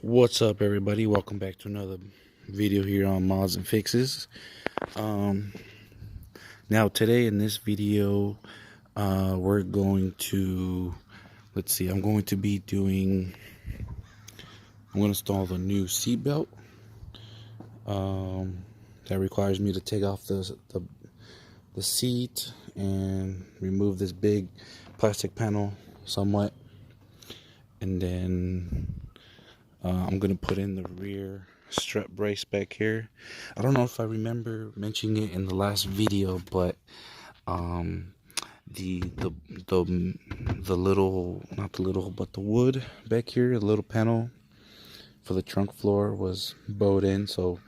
What's up, everybody? Welcome back to another video here on Mods and Fixes. Now today in this video, we're going to, I'm going to install the new seat belt. That requires me to take off the seat and remove this big plastic panel somewhat, and then I'm going to put in the rear strut brace back here. I don't know if I remember mentioning it in the last video, but the little, not the little, but the wood back here, the little panel for the trunk floor was bowed in, so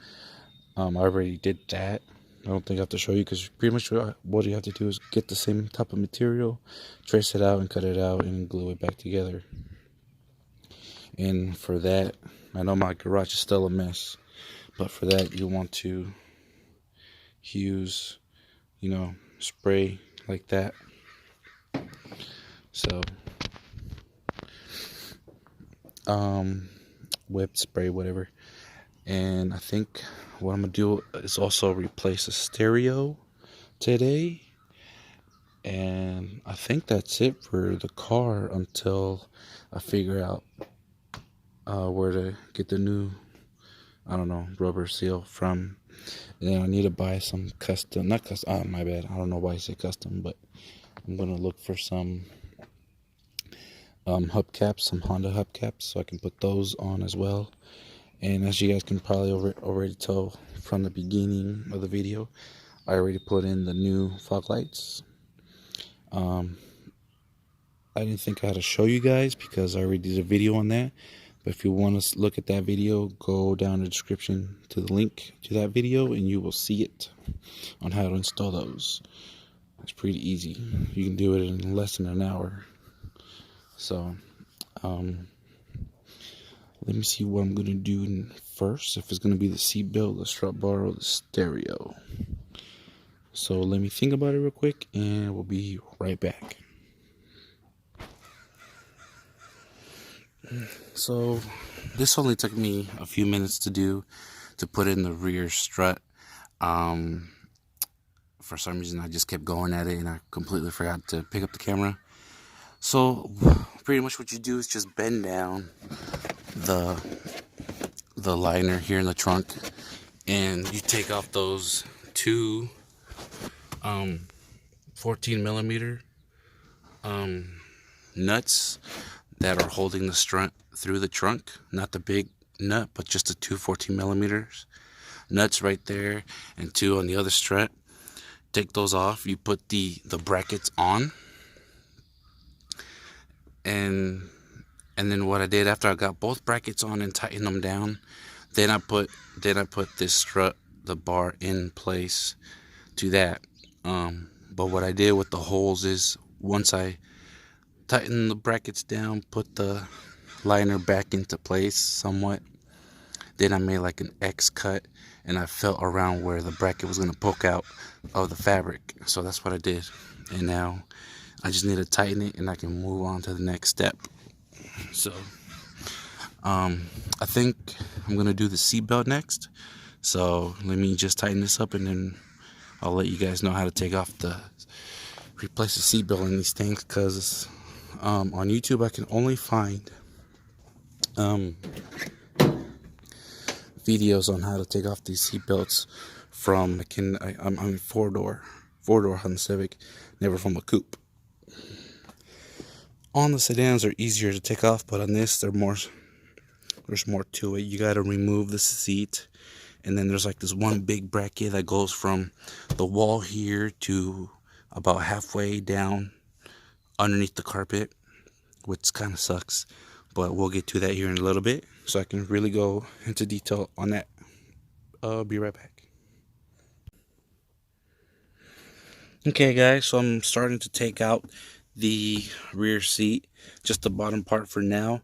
I already did that. I don't think I have to show you, because pretty much what you have to do is get the same type of material, trace it out and cut it out and glue it back together. And for that, I know my garage is still a mess, but for that you want to use, spray like that. So, whip spray, whatever. And I think what I'm gonna do is also replace a stereo today. And I think that's it for the car until I figure out where to get the new, rubber seal from. And then I need to buy some custom, not custom, my bad, I don't know why I say custom, but I'm gonna look for some hubcaps, some Honda hubcaps, so I can put those on as well. And as you guys can probably already tell from the beginning of the video, I already put in the new fog lights. I didn't think I had to show you guys because I already did a video on that. But if you want to look at that video, go down in the description to the link to that video and you will see it on how to install those. It's pretty easy. You can do it in less than an hour. So, let me see what I'm going to do first. If it's going to be the seat belt, the strut bar, or the stereo. So let me think about it real quick and we'll be right back. So this only took me a few minutes to put in the rear strut. For some reason I just kept going at it and I completely forgot to pick up the camera. So pretty much what you do is just bend down the liner here in the trunk, and you take off those two 14mm nuts that are holding the strut through the trunk. Not the big nut, but just the two 14mm nuts right there, and two on the other strut. Take those off. You put the brackets on, and then what I did after I got both brackets on and tightened them down, then I put this strut, the bar, in place to that. But what I did with the holes is, once I tightened the brackets down, put the liner back into place somewhat, then I made like an X cut and I felt around where the bracket was going to poke out of the fabric. So that's what I did, and now I just need to tighten it and I can move on to the next step. So I think I'm gonna do the seat belt next. So let me just tighten this up and then I'll let you guys know how to replace the seat belt in these things, because on YouTube I can only find videos on how to take off these seat belts from I'm four-door Hond Civic, never from a coupe. On the sedans are easier to take off, but on this there's more to it. You got to remove the seat, and then there's like this one big bracket that goes from the wall here to about halfway down underneath the carpet, which kind of sucks, but we'll get to that here in a little bit so I can really go into detail on that. I'll be right back. Okay guys, so I'm starting to take out the rear seat, just the bottom part for now.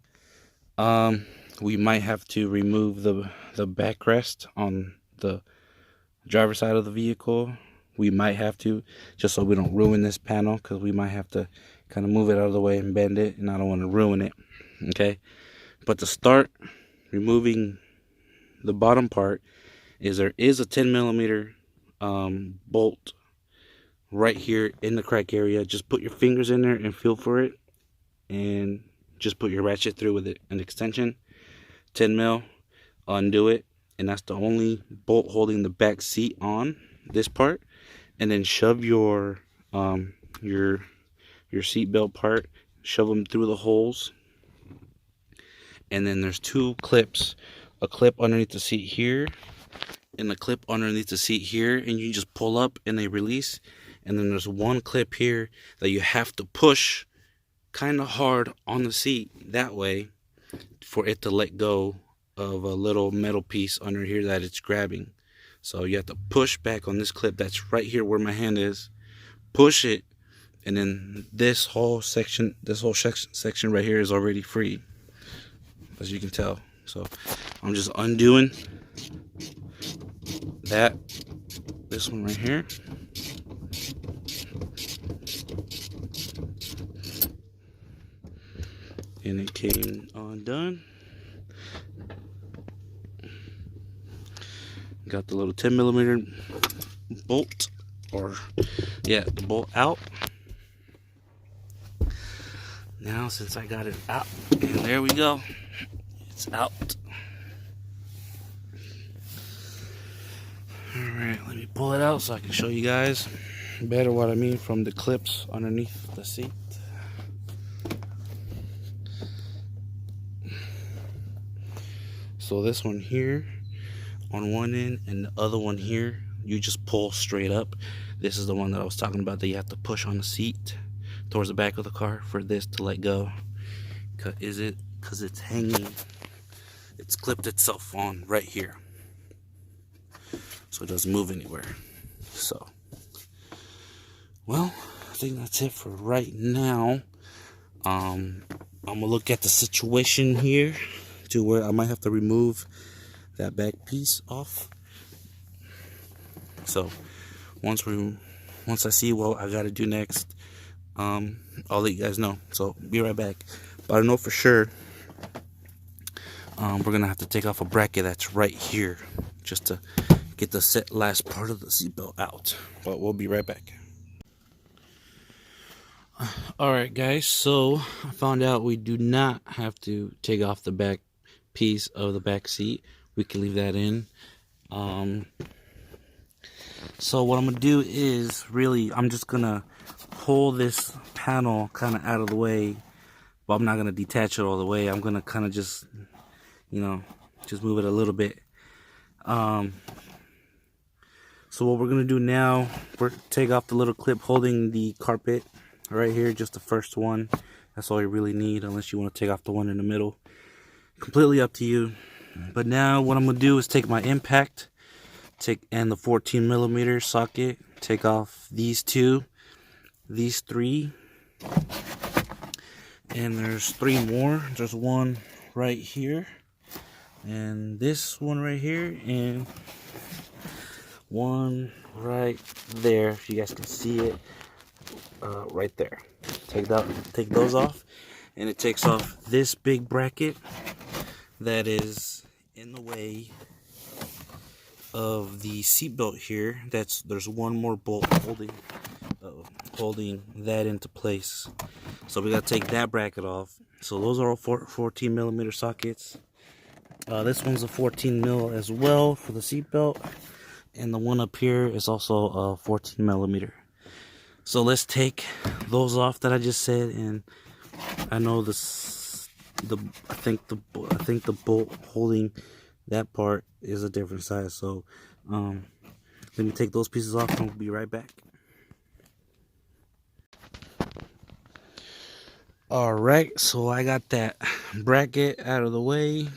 We might have to remove the backrest on the driver's side of the vehicle. We might have to, just so we don't ruin this panel, because we might have to kind of move it out of the way and bend it, and I don't want to ruin it. Okay, but to start, removing the bottom part is there is a 10 millimeter bolt right here in the crack area. Just put your fingers in there and feel for it, and just put your ratchet through with it, an extension, 10 mil, undo it, and that's the only bolt holding the back seat on this part. And then shove your seat belt part, shove them through the holes. And then there's two clips, a clip underneath the seat here and a clip underneath the seat here, and you just pull up and they release. And then there's one clip here that you have to push kind of hard on the seat that way for it to let go of a little metal piece under here that it's grabbing. So you have to push back on this clip that's right here where my hand is, push it, and then this whole section right here is already free, as you can tell. So I'm just undoing this one right here. And it came undone. Got the little 10 millimeter bolt, the bolt out. Now, since I got it out, and there we go, it's out. Alright, let me pull it out so I can show you guys better what I mean from the clips underneath the seat. So this one here on one end and the other one here, you just pull straight up. This is the one that I was talking about that you have to push on the seat towards the back of the car for this to let go. Because it's hanging, it's clipped itself on right here, so it doesn't move anywhere. So, well, I think that's it for right now. I'm gonna look at the situation here to where I might have to remove that back piece off. So once I see what I gotta do next, I'll let you guys know. So be right back. But I know for sure we're gonna have to take off a bracket that's right here just to get the last part of the seatbelt out. But we'll be right back. Alright guys, so I found out we do not have to take off the back piece of the back seat. We can leave that in. So what I'm gonna do is I'm just gonna pull this panel kind of out of the way, but I'm not gonna detach it all the way. I'm gonna kind of just move it a little bit. So what we're gonna do now, we're take off the little clip holding the carpet right here, just the first one. That's all you really need, unless you want to take off the one in the middle. Completely up to you. But now what I'm gonna do is take my impact, and the 14 millimeter socket, take off these two, these three, and there's three more. There's one right here, and this one right here, and one right there, if you guys can see it, right there. Take those off, and it takes off this big bracket that is in the way of the seatbelt here. There's one more bolt holding that into place. So we gotta take that bracket off. So those are all 14 millimeter sockets. This one's a 14 mil as well for the seatbelt, and the one up here is also a 14 millimeter. So let's take those off that I just said, and I know I think the bolt holding that part is a different size. So let me take those pieces off and we'll be right back. Alright, so I got that bracket out of the way,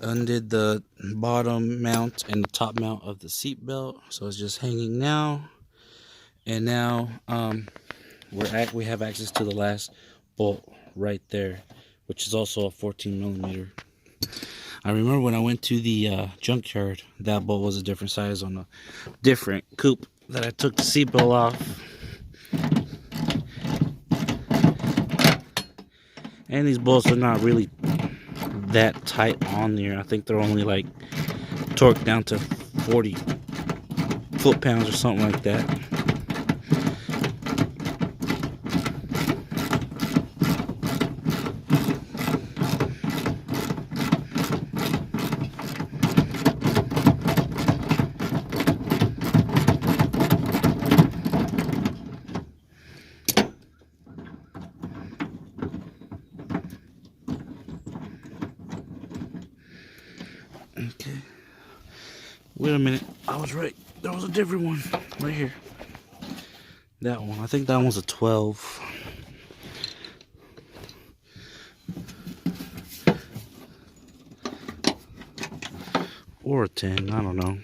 undid the bottom mount and the top mount of the seat belt, so it's just hanging now. And now we have access to the last bolt right there, which is also a 14 millimeter. I remember when I went to the junkyard, that bolt was a different size on a different coupe that I took the seatbelt off. And these bolts are not really that tight on there. I think they're only like torqued down to 40 foot-pounds or something like that. Okay. Wait a minute. I was right. There was a different one right here. That one. I think that one's a 12. Or a 10. I don't know.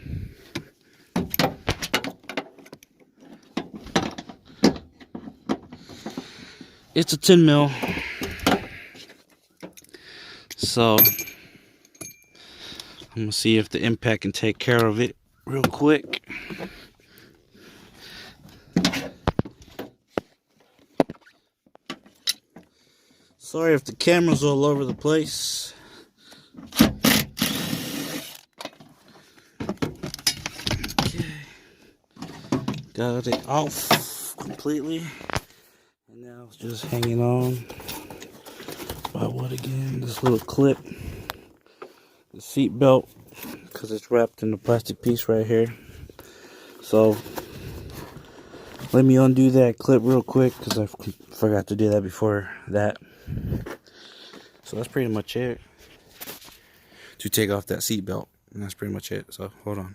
It's a 10 mil. So I'm gonna see if the impact can take care of it real quick. Sorry if the camera's all over the place. Okay. Got it off completely. And now it's just hanging on by what again? This little clip. The seat belt, because it's wrapped in the plastic piece right here. So let me undo that clip real quick, because I forgot to do that before that. So that's pretty much it to take off that seat belt, and that's pretty much it. So hold on.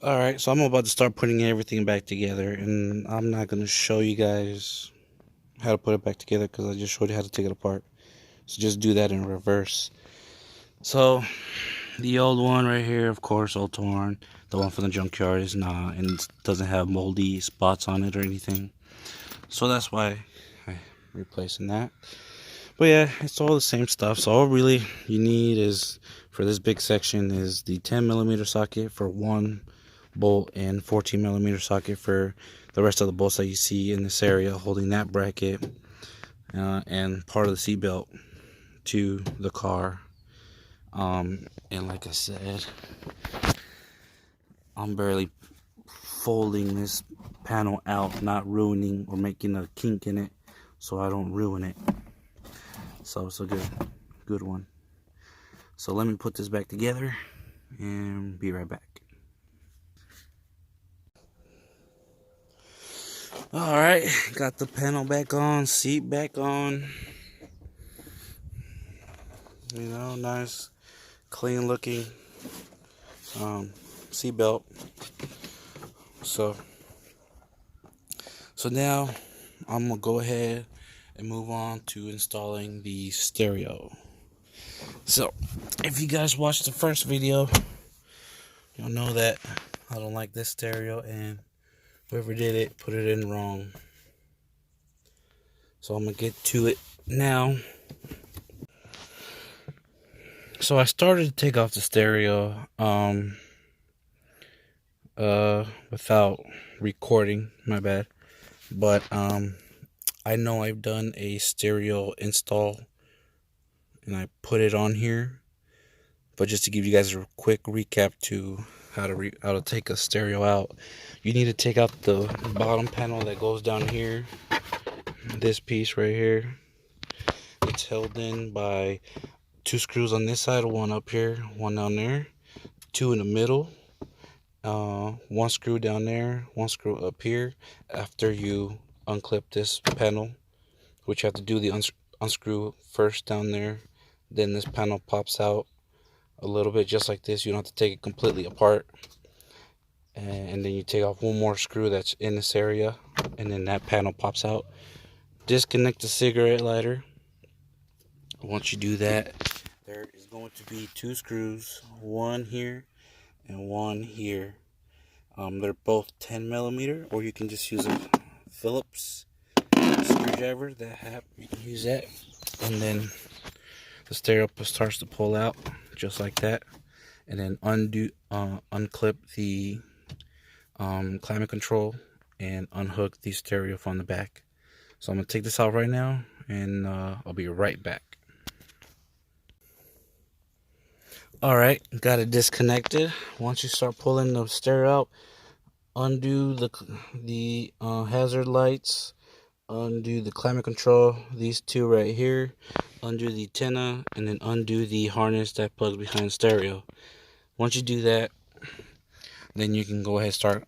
Alright, so I'm about to start putting everything back together, and I'm not going to show you guys how to put it back together because I just showed you how to take it apart. So just do that in reverse. So the old one right here, of course, all torn. The one from the junkyard is not, and it doesn't have moldy spots on it or anything. So that's why I'm replacing that. But yeah, it's all the same stuff. So all really you need is, for this big section, is the 10mm socket for one bolt and 14mm socket for the rest of the bolts that you see in this area holding that bracket, and part of the seat belt to the car. And like I said, I'm barely folding this panel out, not ruining or making a kink in it, so I don't ruin it. So it's a good one. So let me put this back together and be right back. Alright, got the panel back on, seat back on. You know, nice, clean looking seat belt. So now I'm gonna go ahead and move on to installing the stereo. So if you guys watched the first video, you'll know that I don't like this stereo, and whoever did it put it in wrong. So I'm gonna get to it now. So I started to take off the stereo without recording, my bad. But I know I've done a stereo install and I put it on here. But just to give you guys a quick recap to how to take a stereo out, you need to take out the bottom panel that goes down here. This piece right here, it's held in by 2 screws on this side, 1 up here, 1 down there, 2 in the middle, 1 screw down there, 1 screw up here. After you unclip this panel, which you have to do the unscrew first down there, then this panel pops out a little bit just like this. You don't have to take it completely apart, and then you take off 1 more screw that's in this area, and then that panel pops out. Disconnect the cigarette lighter. Once you do that, there is going to be 2 screws, 1 here and 1 here. They're both 10mm, or you can just use a Phillips screwdriver. You can use that, and then the stereo starts to pull out just like that, and then unclip the climate control and unhook the stereo from the back. So I'm gonna take this out right now, and I'll be right back. Alright, got it disconnected. Once you start pulling the stereo out, undo the hazard lights, undo the climate control, these two right here, undo the antenna, and then undo the harness that plugs behind the stereo. Once you do that, then you can go ahead and start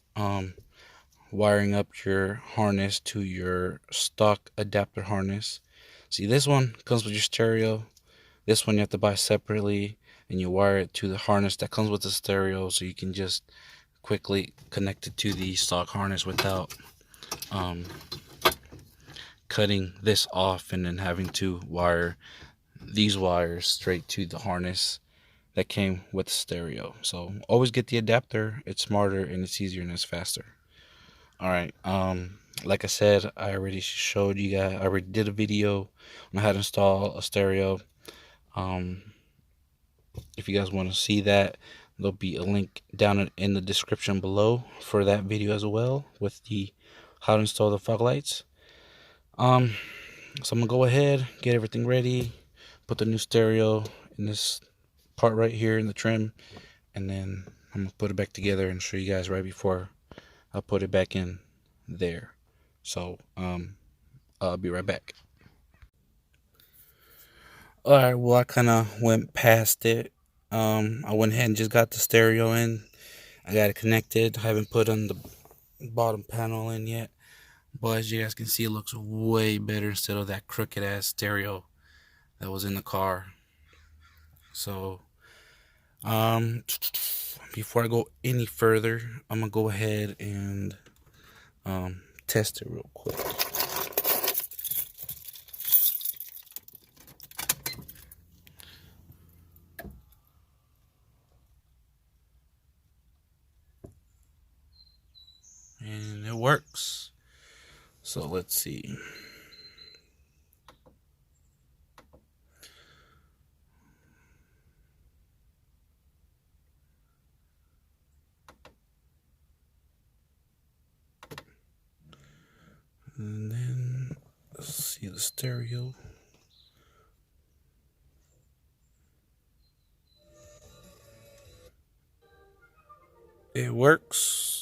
wiring up your harness to your stock adapter harness. See, this one comes with your stereo. This one you have to buy separately, and you wire it to the harness that comes with the stereo, so you can just quickly connect it to the stock harness without cutting this off and then having to wire these wires straight to the harness that came with the stereo. So always get the adapter. It's smarter and it's easier and it's faster. Alright, like I said, I already showed you guys, I already did a video on how to install a stereo. If you guys want to see that, there'll be a link down in the description below for that video as well, with the how to install the fog lights. So I'm gonna go ahead, get everything ready, put the new stereo in this part right here in the trim, and then I'm gonna put it back together and show you guys right before I put it back in there. So I'll be right back. Alright, well, I kind of went past it. I went ahead and just got the stereo in. I got it connected. I haven't put on the bottom panel in yet, but as you guys can see, it looks way better instead of that crooked ass stereo that was in the car. So before I go any further, I'm gonna go ahead and test it real quick. And it works. So let's see. And then let's see the stereo. It works.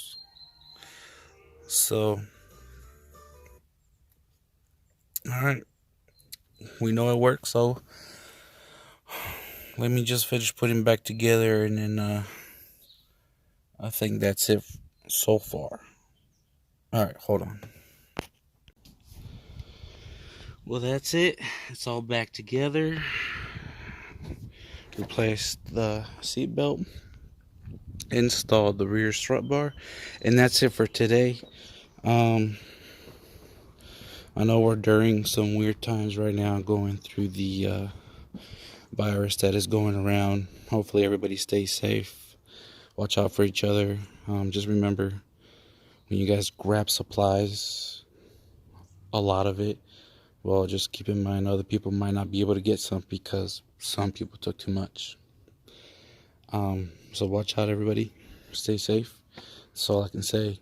So, alright, we know it works, so let me just finish putting back together, and then I think that's it so far. Alright, hold on. Well, that's it. It's all back together. Replaced the seatbelt, installed the rear strut bar, and that's it for today. I know we're during some weird times right now, going through the virus that is going around. Hopefully everybody stays safe. Watch out for each other. Just remember, when you guys grab supplies, a lot of it, well, just keep in mind other people might not be able to get some because some people took too much. So watch out, everybody. Stay safe. That's all I can say.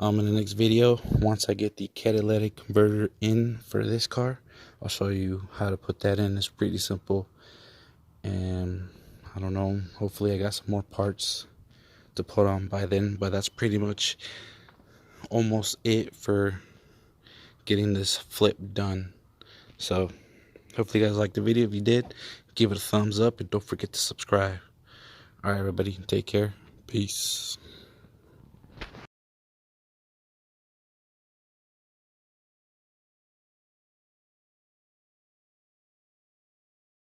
In the next video, once I get the catalytic converter in for this car, I'll show you how to put that in. It's pretty simple. And I don't know, hopefully I got some more parts to put on by then, but that's pretty much almost it for getting this flip done. So hopefully you guys liked the video. If you did, give it a thumbs up and don't forget to subscribe. Alright, everybody, take care. Peace.